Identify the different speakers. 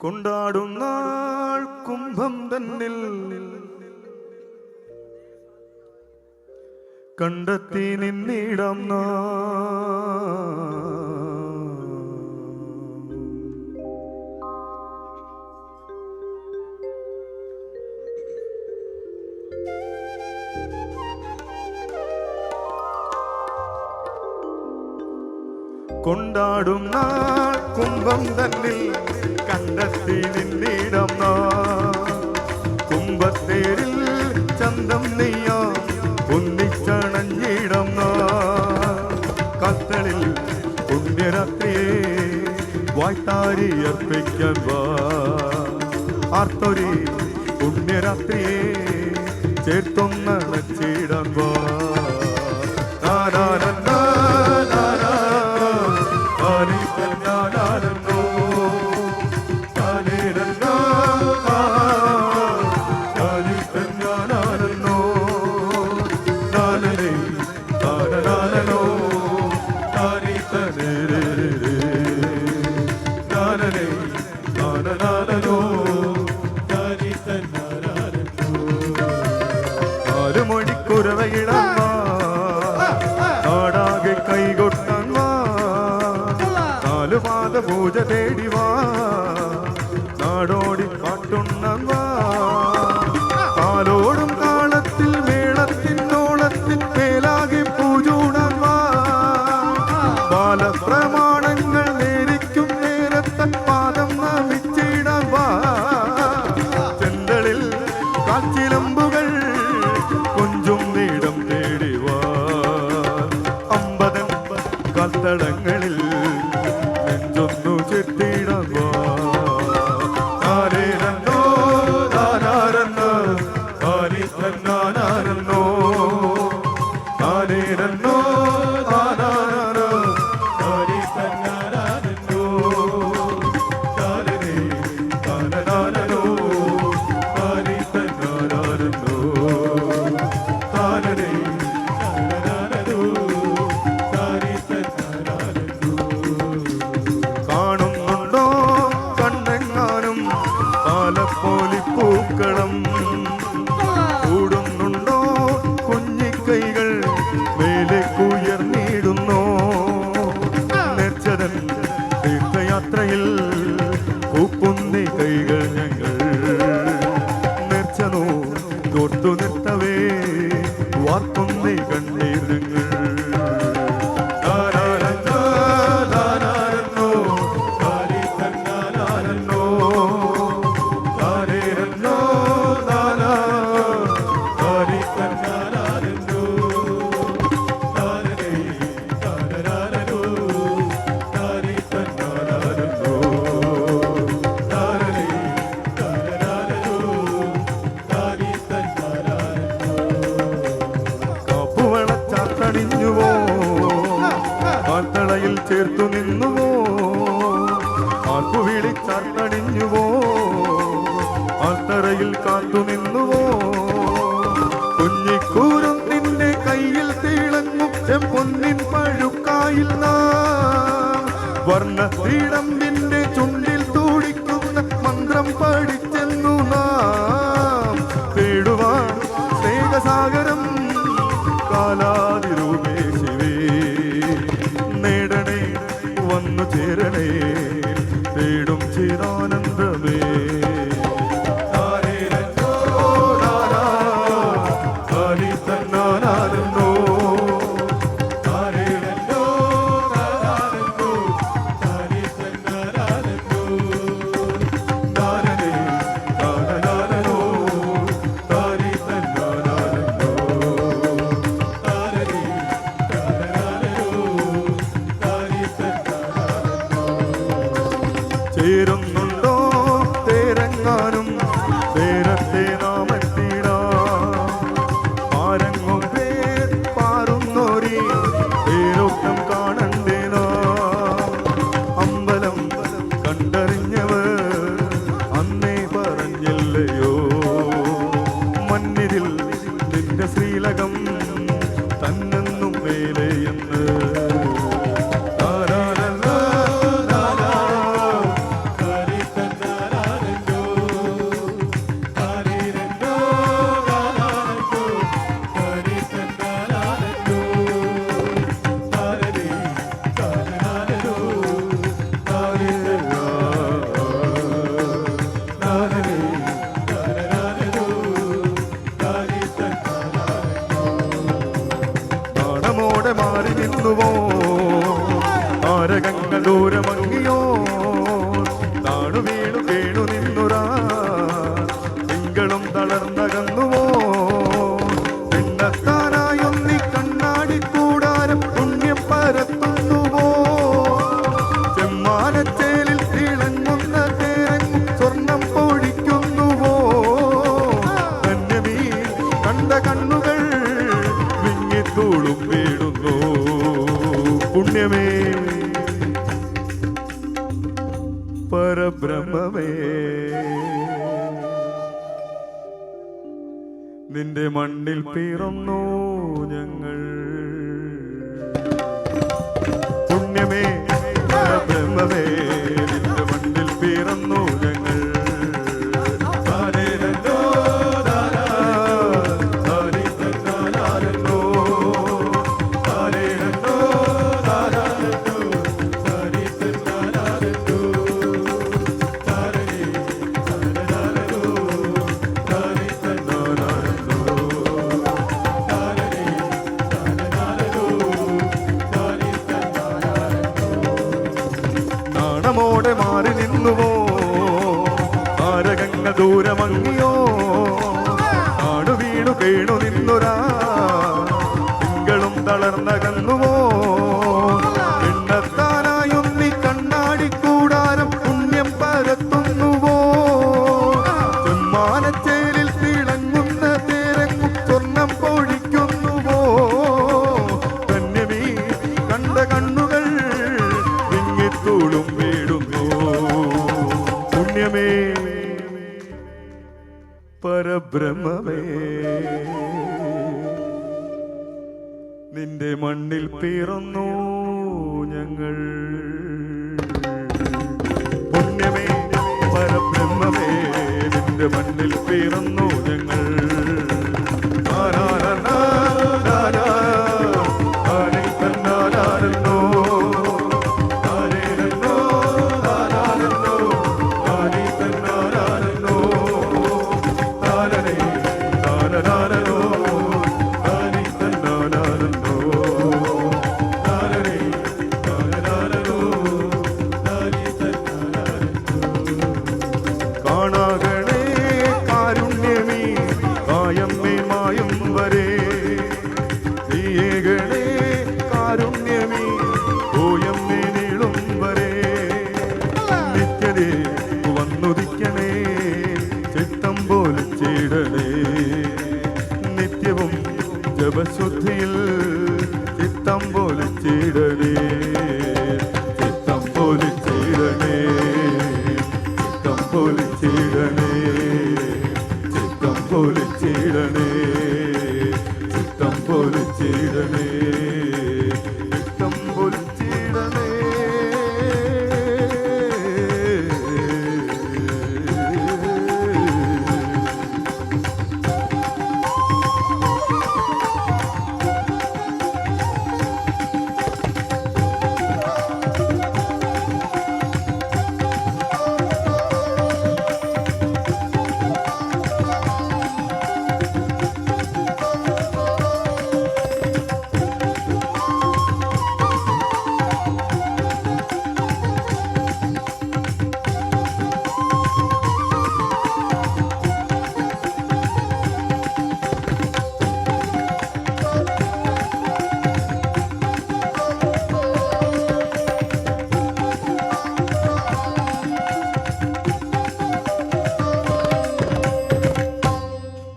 Speaker 1: കൊണ്ടാടും നാൾ കുംഭം തന്നിൽ കണ്ടെത്തി നിന്നിടം കൊണ്ടാടും നാൾ കുംഭം തന്നിൽ കണ്ടെത്തി നിന്നിടം കുംഭത്തേരിൽ ചന്തം നെയ്യാ ഒന്നിച്ചണഞ്ഞിടം കത്തളിൽ പുണ്യരാത്രിയെ വായ്ത്താരി അർപ്പിക്കാൻ വാ ആർത്തൊരി പുണ്യരാത്രിയെ ചേർത്തൊന്നണച്ചിടം വാ നാടാകെ കൈകൊട്ടാൻ വാ നാലുപാദ പൂജ തേടി വാ നാടോടി പാട്ടുണ്ണാൻ വാ കാലോടും കാലത്തിൽ മേളത്തിനോളത്തിൽ മേലാകെ പൂജൂടാൻ വാ ബാലപ്രമാണങ്ങൾ നേരിക്കും നേരത്തെ പാദം നമിച്ചിടാൻ വാ ചെന്തളിൽ കാച്ചിലമ്പുകൾ കൊഞ്ചും നീടം തേടി വാ അമ്പതൻ കത്തടങ്ങളിൽ നെഞ്ചൊന്നു ചെത്തിടാൻ വാ താരേരന്നോ താരാരന്നോ താരിത്തന്നാരന്നോ താരേരന്നോ താരാരോ താരിത്തന്നാരന്നോ താരേ താരാരോ താരിത്തന്നാരന്നോ കാണുന്നുണ്ടോ കണ്ണെങ്ങാനും പാലപ്പോലിപ്പൂക്കളം കൂടുന്നുണ്ടോ കുഞ്ഞിക്കൈകൾ മേലേക്കുയർന്നിടുന്നോ നെച്ചതൻ തീർത്ഥയാത്രയിൽ കൂപ്പുന്നി കൈകൾ ഞങ്ങൾ നെച്ചനോ തോർത്തു നിർത്തവേ വാർക്കുന്നി കണ്ണീർ ഞങ്ങൾ ആർത്തളയിൽ ചേർത്തു നിന്നുവോ ആർക്കു വിളിച്ചാർത്തണിഞ്ഞുവോ ആർത്തറയിൽ കാത്തു നിന്നുവോ കുഞ്ഞിക്കൂരം നിന്റെ കയ്യിൽ തിളങ്ങും ചെമ്പൊന്നിൻ പഴുക്കായിൽ നാം വർണ്ണ തീടമ്പിന്റെ ചുണ്ടിൽ തുടിക്കുന്ന മന്ത്രം പഠിച്ചെന്നു നാം തേടുവാൻ സ്നേഹസാഗരം കാലാതിരൂപേ ശിവേ നേടണേ വന്നു ചേരണേ തേടും ചിരാനന്ദമേ ചേരുന്നുണ്ടോ തേരങ്ങാനും തേരത്തെ നാമെത്തിടാ ആരങ്ങും പേർ പാറുന്നോരി തേരോട്ടം കാണണ്ടേനാ അമ്പലം കണ്ടറിഞ്ഞവർ അന്നേ പറഞ്ഞില്ലയോ മന്നിരിൽ നിന്റെ ശ്രീലകം തന്നെന്നും മേലെയെന്ന് പരബ്രഹ്മമേ നിന്റെ മണ്ണിൽ പിറന്നു ഞങ്ങൾ. പുണ്യമേ പരബ്രഹ്മമേ നിന്റെ മണ്ണിൽ പിറന്നു ഞങ്ങൾ. നാണമോടെ മാറി നിന്നുവോ താരകങ്ങൾ ദൂരമങ്ങിയോ. ആടു വീണു കേണു നിന്നൊരാ തിങ്കളും തളർന്നകന്നുവോ. എണ്ണത്താനായൊന്നി കണ്ണാടിക്കൂടാരം പുണ്യം പരത്തുന്നുവോ. ചെമ്മാനച്ചേലിൽ തിളങ്ങുന്ന തേരങ്ങും സ്വർണം പൊഴിക്കുന്നുവോ. ധന്യമീ കണ്ട കണ്ണുകൾ വിങ്ങിത്തൂളും വീടുന്നു. പുണ്യമേ പരബ്രഹ്മമേ നിന്റെ മണ്ണിൽ പിറന്നു ഞങ്ങൾ. പുണ്യമേ പരബ്രഹ്മമേ നിന്റെ മണ്ണിൽ